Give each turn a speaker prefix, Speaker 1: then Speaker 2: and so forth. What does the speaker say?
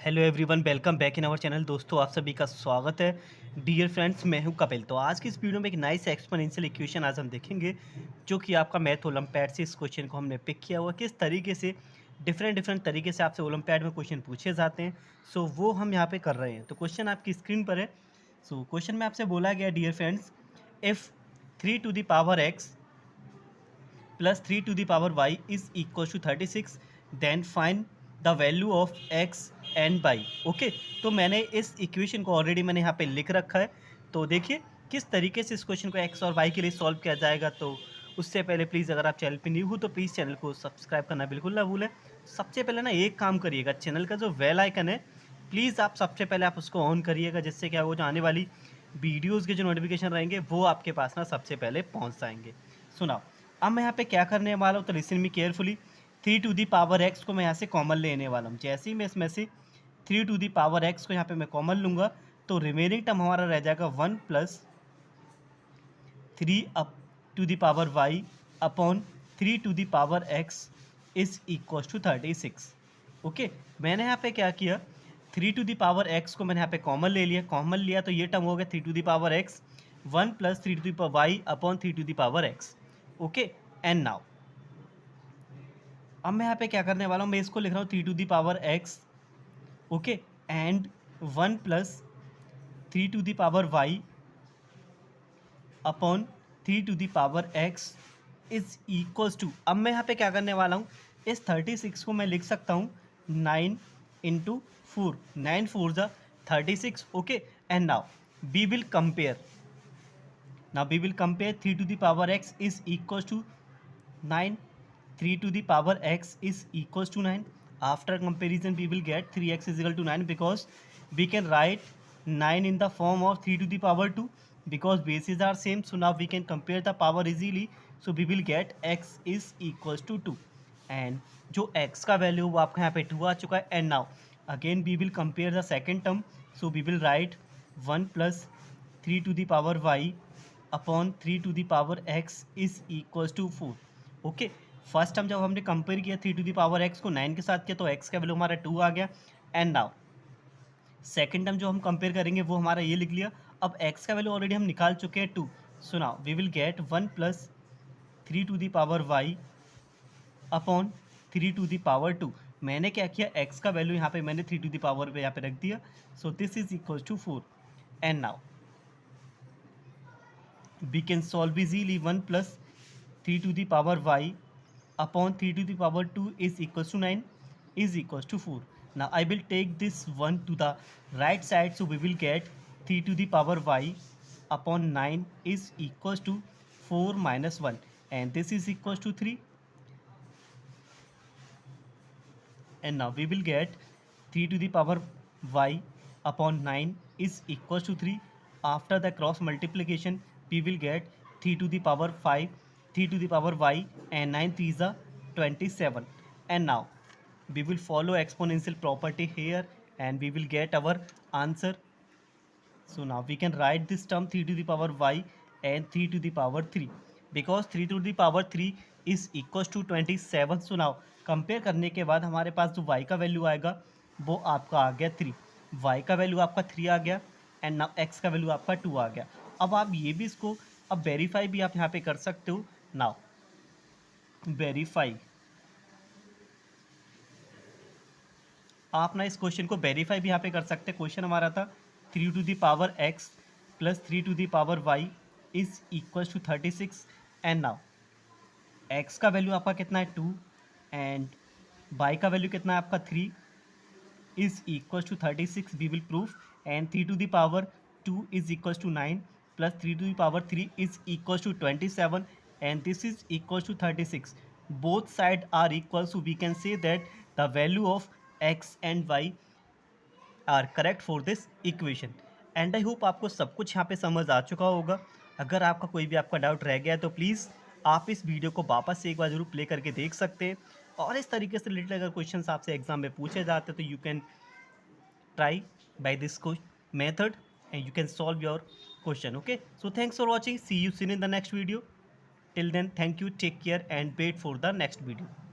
Speaker 1: Hello everyone, welcome back in our channel. दोस्तों, आप सभी का स्वागत है। डियर फ्रेंड्स, मैं हूं कपिल। तो आज की इस वीडियो में एक नाइस एक्सपोनेंशियल इक्वेशन आज हम देखेंगे, जो कि आपका मैथ ओलंपियाड से इस क्वेश्चन को हमने पिक किया हुआ। किस तरीके से डिफरेंट तरीके से आपसे ओलंपियाड में क्वेश्चन पूछे जाते हैं, सो वो हम यहाँ पे कर रहे हैं। तो क्वेश्चन आपकी स्क्रीन पर है। सो क्वेश्चन में आपसे बोला गया, dear friends, if 3 to the power x plus 3 to the power y is equals to 36, then find the value of x and by. Okay, तो मैंने इस इक्वेशन को ऑलरेडी मैंने यहाँ पे लिख रखा है। तो देखिए किस तरीके से इस क्वेश्चन को एक्स और वाई के लिए सॉल्व किया जाएगा। तो उससे पहले प्लीज़, अगर आप चैनल पे न्यू हो तो प्लीज़ चैनल को सब्सक्राइब करना बिल्कुल ना भूलें। सबसे पहले ना एक काम करिएगा, चैनल का जो बेल आइकन है प्लीज़ आप सबसे पहले आप उसको ऑन करिएगा, जिससे क्या वो जो आने वाली वीडियोज़ के जो नोटिफिकेशन रहेंगे वो आपके पास ना सबसे पहले पहुँच जाएंगे। सुनाओ, अब मैं यहाँ पे क्या करने वाला हूँ, तो listen me carefully. 3 to the power x को मैं यहाँ से कॉमन लेने वाला हूँ। जैसे ही मैं इसमें से 3 to the power x को यहाँ पे मैं कॉमन लूँगा, तो रिमेनिंग टर्म हमारा रह जाएगा 1 + 3 to the power y upon 3 to the power x is equal to 36। Okay, मैंने यहाँ पे क्या किया, 3 to the power x को मैंने यहाँ पे कॉमन ले लिया। कॉमन लिया तो ये टर्म हो गया 3 to the power x 1 + 3 to the power y upon 3 to the power x। Okay, and now अब मैं यहाँ पे क्या करने वाला हूँ, मैं इसको लिख रहा हूँ 3 to the power x, okay, and 1 + 3 to the power y upon 3 to the power x is equals to. अब मैं यहाँ पे क्या करने वाला हूँ, इस 36 को मैं लिख सकता हूँ 9 × 4, 9 4 ज़ा 36। Okay, and now we will compare, 3 to the power x is equals to 9, 3 to the power x is equals to 9. After comparison we will get 3x is equal to 9, because we can write 9 in the form of 3 to the power 2, because bases are same. So now we can compare the power easily. So we will get x is equals to 2, and जो x का value वो आपका यहाँ पे 2 आ चुका है। And now again we will compare the second term. So we will write 1 + 3 to the power y upon 3 to the power x is equals to 4। Okay, first time जब हमने कंपेयर किया 3 to the power x को 9 के साथ किया, तो x का value हमारा 2 आ गया। एंड नाउ सेकेंड टाइम जो हम कंपेयर करेंगे वो हमारा ये लिख लिया। अब x का वैल्यू ऑलरेडी हम निकाल चुके हैं 2। So now we will get 1 + 3 to the power y upon 3 to the power 2। मैंने क्या किया, x का वैल्यू यहाँ पे मैंने 3 to the power पे यहाँ पे रख दिया। So this is equal to 4। And now we can solve easily 1 + 3 to the power y upon 3 to the power 2 is equals to 9 is equals to 4. Now I will take this 1 to the right side, so we will get 3 to the power y upon 9 is equals to 4 minus 1, and this is equals to 3. And now we will get 3 to the power y upon 9 is equals to 3. After the cross multiplication we will get 3 to the power 5, 3 to the power y, and 9 3 is 27. And now we will follow exponential property here, and we will get our answer. So now we can write this term 3 to the power y and 3 to the power 3, because 3 to the power 3 is equals to 27. So now compare करने के बाद हमारे पास जो y का value आएगा वो आपका आ गया 3, y का वैल्यू आपका 3 आ गया, एंड नाउ x का वैल्यू आपका 2 आ गया। अब आप ये भी इसको अब वेरीफाई भी आप यहाँ पे कर सकते हो। नाउ वेरीफाई, आप ना इस क्वेश्चन को वेरीफाई भी यहाँ पे कर सकते हैं। क्वेश्चन हमारा था 3 to the power x + 3 to the power y is equal to 36। And now x का वैल्यू आपका कितना है 2, एंड y का वैल्यू कितना है आपका 3 is equal to 36। We will proof, and 3 to the power 2 is equal to 9 + 3 to the power 3 is equal to 27, and this is equal to 36. Both sides are equal, so we can say that the value of x and y are correct for this equation. And I hope आपको सब कुछ यहाँ पे समझ आ चुका होगा। अगर आपका कोई भी आपका डाउट रह गया है तो प्लीज़ आप इस वीडियो को वापस से एक बार जरूर प्ले करके देख सकते हैं, और इस तरीके से रिलेटेड अगर क्वेश्चन आपसे एग्जाम में पूछे जाते हैं तो you can try by this method and you can solve your question. Okay, so thanks for watching, see you seen in the next video. Till then, thank you, take care and wait for the next video.